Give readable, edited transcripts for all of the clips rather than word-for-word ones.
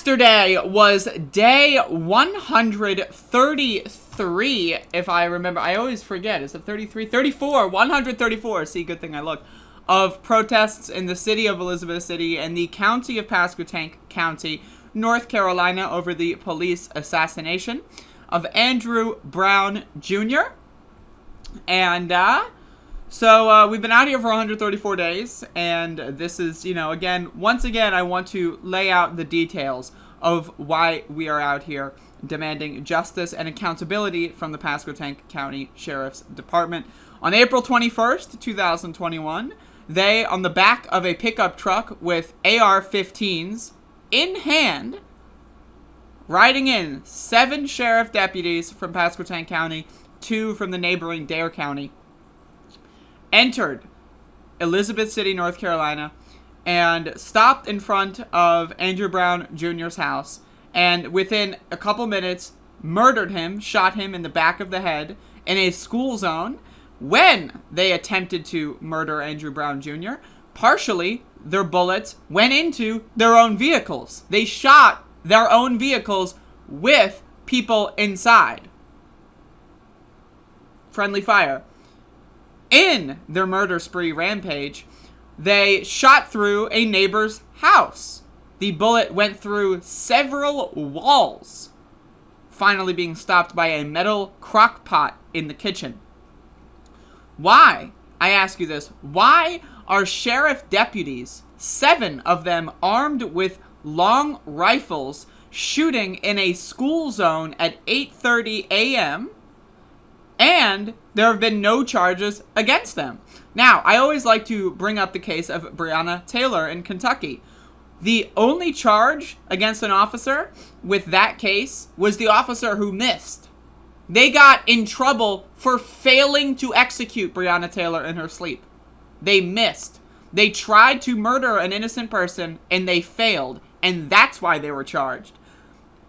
Yesterday was day 133, if I remember. I always forget. Is it 33? 34. 134. See, good thing I looked. Of protests in the city of Elizabeth City and the county of Pasquotank County, North Carolina, over the police assassination of Andrew Brown Jr. And, So we've been out here for 134 days, and this is, once again, I want to lay out the details of why we are out here demanding justice and accountability from the Pasquotank County Sheriff's Department. On April 21st, 2021, they, on the back of a pickup truck with AR-15s in hand, riding in 7 sheriff deputies from Pasquotank County, 2 from the neighboring Dare County, entered Elizabeth City, North Carolina, and stopped in front of Andrew Brown Jr.'s house, and within a couple minutes, murdered him, shot him in the back of the head in a school zone. When they attempted to murder Andrew Brown Jr., partially, their bullets went into their own vehicles. They shot their own vehicles with people inside. Friendly fire. In their murder spree rampage, they shot through a neighbor's house. The bullet went through several walls, finally being stopped by a metal crock pot in the kitchen. Why? I ask you this. Why are sheriff deputies, 7 of them armed with long rifles, shooting in a school zone at 8:30 a.m., and there have been no charges against them? Now, I always like to bring up the case of Breonna Taylor in Kentucky. The only charge against an officer with that case was the officer who missed. They got in trouble for failing to execute Breonna Taylor in her sleep. They missed. They tried to murder an innocent person, and they failed, and that's why they were charged.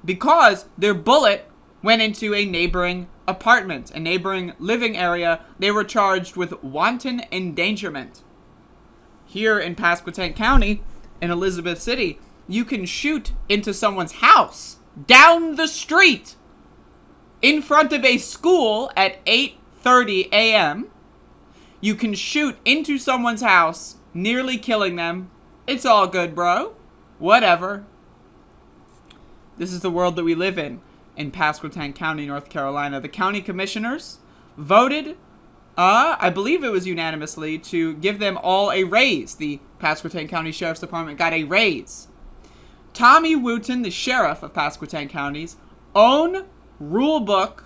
Because their bullet went into a neighboring apartment, a neighboring living area, they were charged with wanton endangerment. Here in Pasquotank County, in Elizabeth City, you can shoot into someone's house, down the street, in front of a school at 8:30 a.m. You can shoot into someone's house, nearly killing them. It's all good, bro. Whatever. This is the world that we live in Pasquotank County, North Carolina. The county commissioners voted, I believe it was unanimously, to give them all a raise. The Pasquotank County Sheriff's Department got a raise. Tommy Wooten, the sheriff of Pasquotank County's own rule book,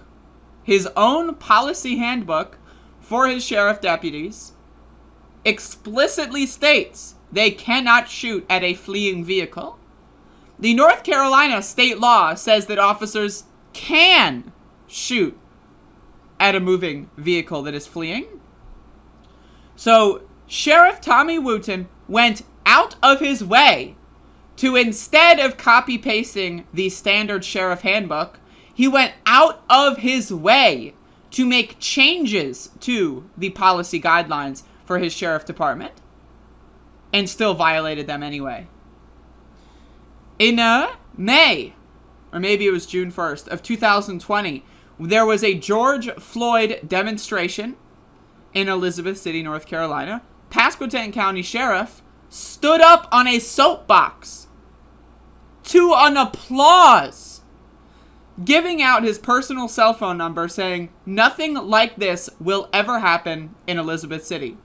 his own policy handbook for his sheriff deputies, explicitly states they cannot shoot at a fleeing vehicle. The North Carolina state law says that officers can shoot at a moving vehicle that is fleeing. So, Sheriff Tommy Wooten went out of his way to, instead of copy-pasting the standard sheriff handbook, he went out of his way to make changes to the policy guidelines for his sheriff department, and still violated them anyway. In May, or maybe it was June 1st, of 2020, there was a George Floyd demonstration in Elizabeth City, North Carolina. Pasquotank County Sheriff stood up on a soapbox to an applause, giving out his personal cell phone number, saying nothing like this will ever happen in Elizabeth City.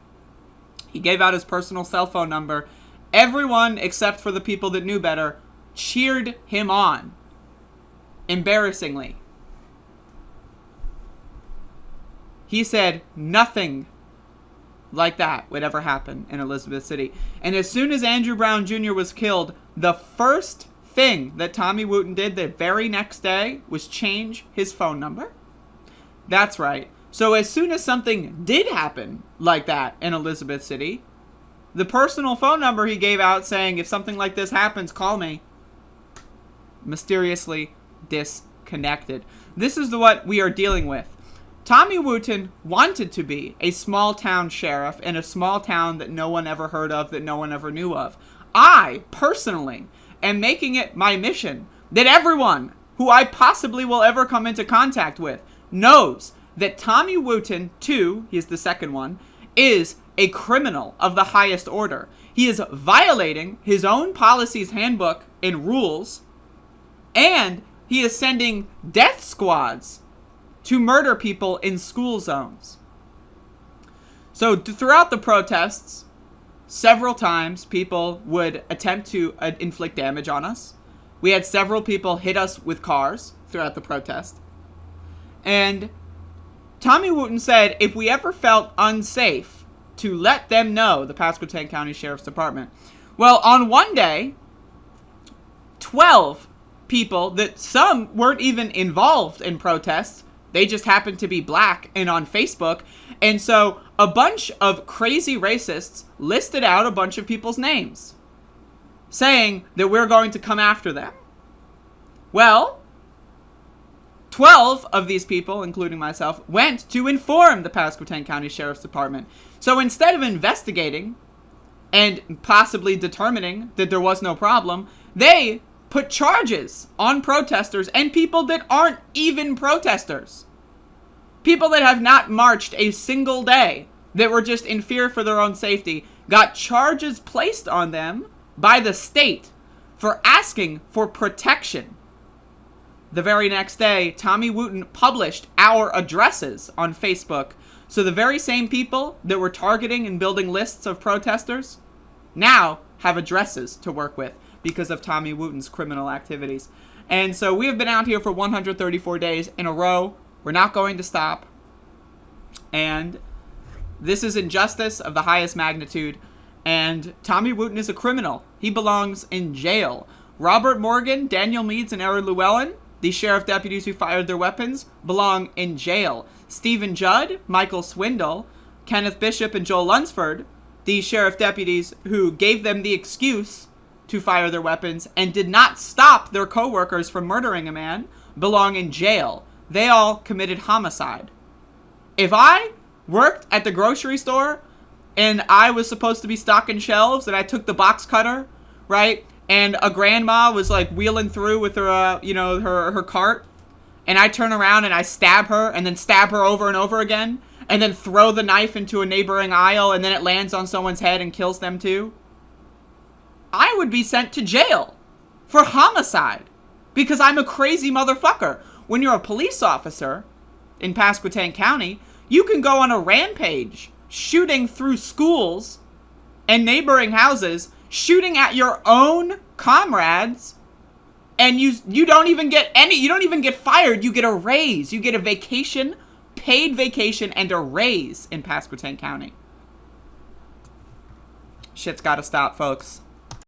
He gave out his personal cell phone number. Everyone, except for the people that knew better, cheered him on. Embarrassingly. He said nothing like that would ever happen in Elizabeth City. And as soon as Andrew Brown Jr. was killed, the first thing that Tommy Wooten did the very next day was change his phone number. That's right. So as soon as something did happen like that in Elizabeth City, the personal phone number he gave out saying, if something like this happens, call me, mysteriously disconnected. This is what we are dealing with. Tommy Wooten wanted to be a small town sheriff in a small town that no one ever heard of, that no one ever knew of. I, personally, am making it my mission that everyone who I possibly will ever come into contact with knows that Tommy Wooten, too, he is the second one, is a criminal of the highest order. He is violating his own policies, handbook, and rules, and he is sending death squads to murder people in school zones. So throughout the protests, several times people would attempt to inflict damage on us. We had several people hit us with cars throughout the protest. And Tommy Wooten said if we ever felt unsafe, to let them know, the Pasquotank County Sheriff's Department. Well, on one day, 12 people that some weren't even involved in protests, they just happened to be black and on Facebook. And so a bunch of crazy racists listed out a bunch of people's names, saying that we're going to come after them. Well, 12 of these people, including myself, went to inform the Pasquotank County Sheriff's Department. So instead of investigating and possibly determining that there was no problem, they put charges on protesters and people that aren't even protesters. People that have not marched a single day, that were just in fear for their own safety, got charges placed on them by the state for asking for protection. The very next day, Tommy Wooten published our addresses on Facebook. So the very same people that were targeting and building lists of protesters now have addresses to work with because of Tommy Wooten's criminal activities. And so we have been out here for 134 days in a row. We're not going to stop. And this is injustice of the highest magnitude. And Tommy Wooten is a criminal. He belongs in jail. Robert Morgan, Daniel Meads, and Aaron Llewellyn, the sheriff deputies who fired their weapons, belong in jail. Stephen Judd, Michael Swindle, Kenneth Bishop, and Joel Lunsford, the sheriff deputies who gave them the excuse to fire their weapons and did not stop their co-workers from murdering a man, belong in jail. They all committed homicide. If I worked at the grocery store and I was supposed to be stocking shelves and I took the box cutter, right, and a grandma was like wheeling through with her, her cart, and I turn around and I stab her and then stab her over and over again, and then throw the knife into a neighboring aisle and then it lands on someone's head and kills them too, I would be sent to jail for homicide because I'm a crazy motherfucker. When you're a police officer in Pasquotank County, you can go on a rampage shooting through schools and neighboring houses, shooting at your own comrades, and you don't even get fired. You get a raise. You get a vacation, paid vacation, and a raise in Pasquotank County. Shit's gotta stop, folks.